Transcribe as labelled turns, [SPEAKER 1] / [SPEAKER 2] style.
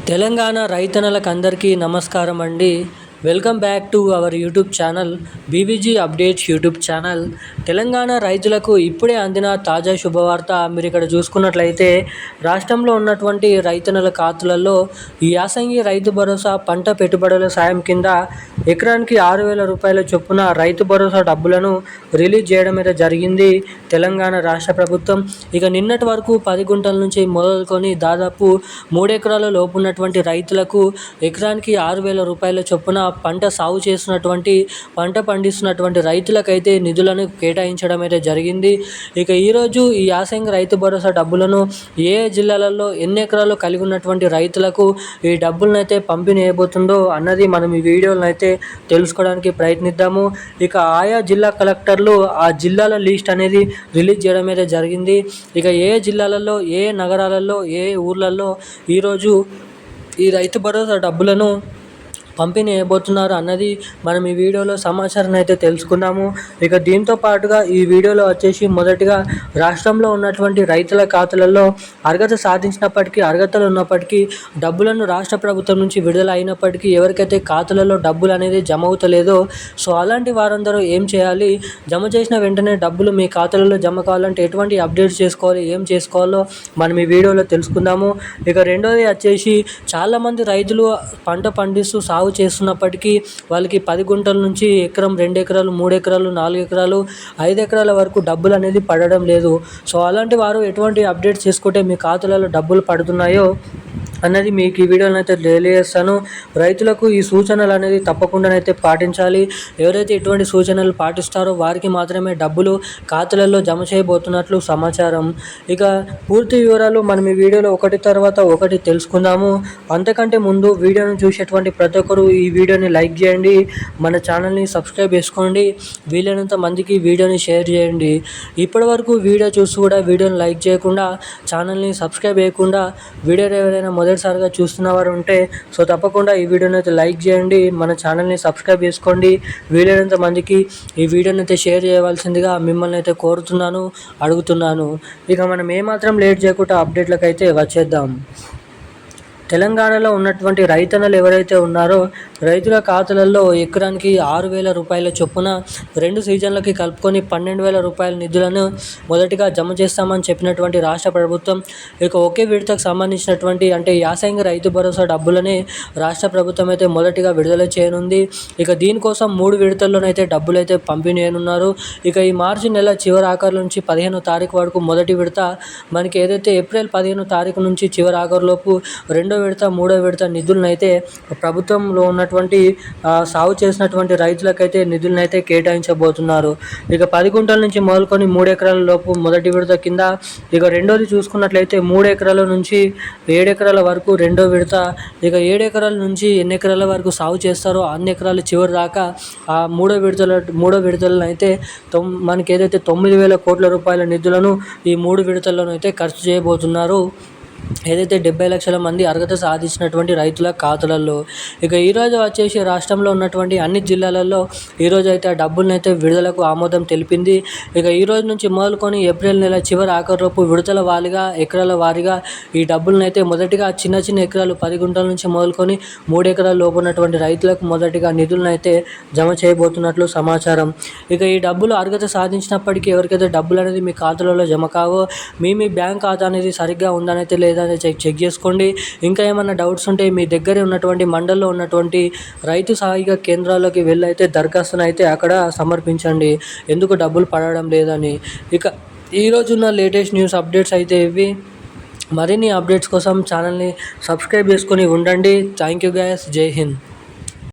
[SPEAKER 1] తెలంగాణ రైతన్నలకు అందరికీ నమస్కారం అండి. Welcome back to our YouTube channel BBG updates YouTube channel. Telangana రైతులకు ఇప్పుడే అందిన తాజా శుభవార్త. మీరు ఇక్కడ చూసుకున్నట్లయితే రాష్ట్రంలో ఉన్నటువంటి రైతన్నల ఖాతాలలో ఈ యాసంగి రైతు భరోసా పంట పెట్టుబడుల సాయం కింద ఎకరానికి 6,000 రూపాయల చొప్పున రైతు భరోసా డబ్బులను రిలీజ్ చేయడం అయితే జరిగింది తెలంగాణ రాష్ట్ర ప్రభుత్వం. ఇక నిన్నటి వరకు 10 గుంటల నుంచి మొదలుకొని దాదాపు 3 ఎకరాల లోపు ఉన్నటువంటి రైతులకు ఎకరానికి 6,000 రూపాయల చొప్పున పంట సాగు చేస్తున్నటువంటి పంట పండిస్తున్నటువంటి రైతులకైతే నిధులను కేటాయించడం అయితే జరిగింది. ఇక ఈరోజు ఈ యాసంగి రైతు భరోసా డబ్బులను ఏ జిల్లాలలో ఎన్ని ఎకరాలు కలిగి ఉన్నటువంటి రైతులకు ఈ డబ్బులను అయితే పంపిణీ చేయబోతుందో అన్నది మనం ఈ వీడియోలను అయితే తెలుసుకోవడానికి ప్రయత్నిద్దాము. ఇక ఆయా జిల్లా కలెక్టర్లు ఆ జిల్లాల లిస్ట్ అనేది రిలీజ్ చేయడం అయితే జరిగింది. ఇక ఏ జిల్లాలలో ఏ నగరాలలో ఏ ఊర్లలో ఈరోజు ఈ రైతు భరోసా డబ్బులను పంపిణీ చేయబోతున్నారు అన్నది మనం ఈ వీడియోలో సమాచారాన్ని అయితే తెలుసుకుందాము. ఇక దీంతో పాటుగా ఈ వీడియోలో వచ్చేసి మొదటిగా రాష్ట్రంలో ఉన్నటువంటి రైతుల ఖాతాలలో అర్హత సాధించినప్పటికీ అర్హతలు ఉన్నప్పటికీ డబ్బులను రాష్ట్ర ప్రభుత్వం నుంచి విడుదల అయినప్పటికీ ఎవరికైతే ఖాతాలలో డబ్బులు అనేది జమ అవుతలేదో సో అలాంటి వారందరూ ఏం చేయాలి, జమ చేసిన వెంటనే డబ్బులు మీ ఖాతాలలో జమ కావాలంటే ఎటువంటి అప్డేట్స్ చేసుకోవాలి, ఏం చేసుకోవాలో మనం ఈ వీడియోలో తెలుసుకుందాము. ఇక రెండోది వచ్చేసి చాలామంది రైతులు పంట పండిస్తూ సాగు చేస్తున్నప్పటికీ వాళ్ళకి 10 గుంటల నుంచి ఎకరం, 2 ఎకరాలు, 3 ఎకరాలు, 4 ఎకరాలు, 5 ఎకరాల వరకు డబ్బులు అనేది పడడం లేదు. సో అలాంటి వారు ఎటువంటి అప్డేట్స్ చేసుకుంటే మీ ఖాతాలలో డబ్బులు పడుతున్నాయో అన్నది మీకు ఈ వీడియోలో అయితే తెలియజేస్తాను. రైతులకు ఈ సూచనలు అనేది తప్పకుండానైతే పాటించాలి. ఎవరైతే ఇటువంటి సూచనలు పాటిస్తారో వారికి మాత్రమే డబ్బులు ఖాతాలలో జమ చేయబోతున్నట్లు సమాచారం. ఇక పూర్తి వివరాలు మనం ఈ వీడియోలో ఒకటి తర్వాత ఒకటి తెలుసుకుందాము. అంతకంటే ముందు వీడియోను చూసేటువంటి ప్రతి ఒక్కరు ఈ వీడియోని లైక్ చేయండి, మన ఛానల్ని సబ్స్క్రైబ్ చేసుకోండి, వీలైనంత మందికి వీడియోని షేర్ చేయండి. ఇప్పటి వరకు వీడియో చూసి కూడా వీడియోని లైక్ చేయకుండా ఛానల్ని సబ్స్క్రైబ్ చేయకుండా వీడియోని ఎవరైనా మొదటిసారిగా చూస్తున్నవారు ఉంటే సో తప్పకుండా ఈ వీడియోని అయితే లైక్ చేయండి, మన ఛానల్ని సబ్స్క్రైబ్ చేసుకోండి, వీలైనంత మందికి ఈ వీడియోని అయితే షేర్ చేయవలసిందిగా మిమ్మల్ని అయితే కోరుతున్నాను, అడుగుతున్నాను. ఇక మనం ఏమాత్రం లేట్ చేయకుండా అప్డేట్లకు అయితే వచ్చేద్దాం. తెలంగాణలో ఉన్నటువంటి రైతన్నలు ఎవరైతే ఉన్నారో రైతుల ఖాతాలలో ఎకరానికి 6,000 రూపాయల చొప్పున 2 సీజన్లకి కలుపుకొని 12,000 రూపాయల నిధులను మొదటిగా జమ చేస్తామని చెప్పినటువంటి రాష్ట్ర ప్రభుత్వం ఇక ఒకే విడతకు సంబంధించినటువంటి అంటే యాసంగి రైతు భరోసా డబ్బులనే రాష్ట్ర ప్రభుత్వం అయితే మొదటిగా విడుదల చేయనుంది. ఇక దీనికోసం 3 విడతల్లోనైతే డబ్బులు అయితే పంపిణీ చేయనున్నారు. ఇక ఈ మార్చి నెల చివరి ఆఖరు నుంచి 15వ తారీఖు వరకు మొదటి విడత, మనకి ఏదైతే ఏప్రిల్ 15వ తారీఖు నుంచి చివరి ఆఖరులోపు రెండో విడత, మూడో విడత నిధులను అయితే ప్రభుత్వంలో ఉన్నటువంటి సాగు చేసినటువంటి రైతులకైతే నిధులను అయితే కేటాయించబోతున్నారు. ఇక 10 గుంటల నుంచి మొదలుకొని 3 ఎకరాల లోపు మొదటి విడత కింద, ఇక రెండోది చూసుకున్నట్లయితే 3 ఎకరాల నుంచి 7 ఎకరాల వరకు రెండో విడత, ఇక 7 ఎకరాల నుంచి ఎన్ని ఎకరాల వరకు సాగు చేస్తారో అన్ని ఎకరాల చివరి దాకా ఆ మూడో విడతలను అయితే మనకి ఏదైతే 9,000 కోట్ల రూపాయల నిధులను ఈ 3 విడతల్లోనూ అయితే ఖర్చు చేయబోతున్నారు. ఏదైతే 70 లక్షల మంది అర్హత సాధించినటువంటి రైతుల ఖాతాలలో. ఇక ఈరోజు వచ్చేసి రాష్ట్రంలో ఉన్నటువంటి అన్ని జిల్లాలలో ఈరోజు అయితే ఆ డబ్బులను అయితే విడుదలకు ఆమోదం తెలిపింది. ఇక ఈరోజు నుంచి మొదలుకొని ఏప్రిల్ నెల చివరి ఆఖరులోపు విడతల వారీగా ఎకరాల వారీగా ఈ డబ్బులను అయితే మొదటిగా చిన్న ఎకరాలు 10 గుంటల నుంచి మొదలుకొని 3 ఎకరాల లోపు ఉన్నటువంటి రైతులకు మొదటిగా నిధులను అయితే జమ చేయబోతున్నట్లు సమాచారం. ఇక ఈ డబ్బులు అర్హత సాధించినప్పటికీ ఎవరికైతే డబ్బులు అనేది మీ ఖాతాలలో జమ కావో మీ బ్యాంక్ ఖాతా అనేది సరిగ్గా ఉందనైతే లేదని చెక్ చేసుకోండి. ఇంకా ఏమైనా డౌట్స్ ఉంటే మీ దగ్గరే ఉన్నటువంటి మండలంలో ఉన్నటువంటి రైతు సహాయక కేంద్రాల్లోకి వెళ్ళి అయితే దరఖాస్తును అయితే అక్కడ సమర్పించండి, ఎందుకు డబ్బులు పడడం లేదని. ఇక ఈరోజున్న లేటెస్ట్ న్యూస్ అప్డేట్స్ అయితే ఇవి. మరిన్ని అప్డేట్స్ కోసం ఛానల్ని సబ్స్క్రైబ్ చేసుకొని ఉండండి. థ్యాంక్ యూ గైస్, జై హింద్.